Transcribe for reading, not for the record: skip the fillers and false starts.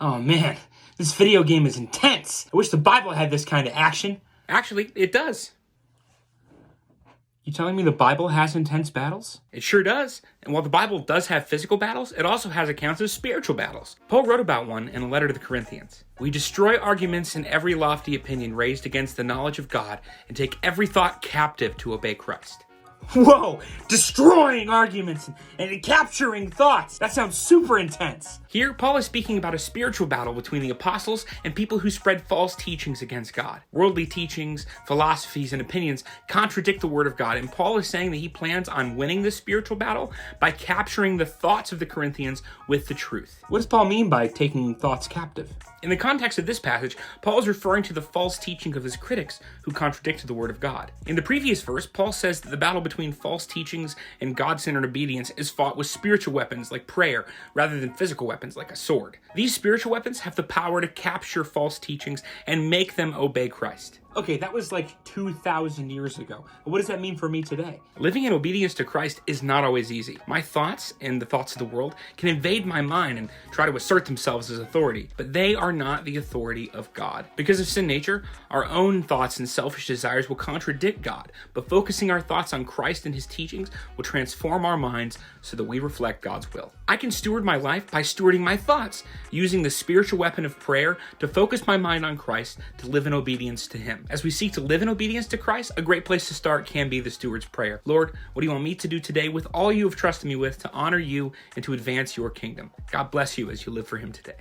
Oh man, this video game is intense. I wish the Bible had this kind of action. Actually, it does. You telling me the Bible has intense battles? It sure does. And while the Bible does have physical battles, it also has accounts of spiritual battles. Paul wrote about one in a letter to the Corinthians. We destroy arguments and every lofty opinion raised against the knowledge of God and take every thought captive to obey Christ. Whoa, destroying arguments and capturing thoughts. That sounds super intense. Here, Paul is speaking about a spiritual battle between the apostles and people who spread false teachings against God. Worldly teachings, philosophies, and opinions contradict the word of God, and Paul is saying that he plans on winning this spiritual battle by capturing the thoughts of the Corinthians with the truth. What does Paul mean by taking thoughts captive? In the context of this passage, Paul is referring to the false teaching of his critics who contradicted the word of God. In the previous verse, Paul says that the battle between false teachings and God-centered obedience is fought with spiritual weapons like prayer rather than physical weapons like a sword. These spiritual weapons have the power to capture false teachings and make them obey Christ. Okay, that was like 2,000 years ago. What does that mean for me today? Living in obedience to Christ is not always easy. My thoughts and the thoughts of the world can invade my mind and try to assert themselves as authority, but they are not the authority of God. Because of sin nature, our own thoughts and selfish desires will contradict God, but focusing our thoughts on Christ and his teachings will transform our minds so that we reflect God's will. I can steward my life by stewarding my thoughts, using the spiritual weapon of prayer to focus my mind on Christ to live in obedience to him. As we seek to live in obedience to Christ, a great place to start can be the steward's prayer. Lord, what do you want me to do today with all you have trusted me with to honor you and to advance your kingdom? God bless you as you live for him today.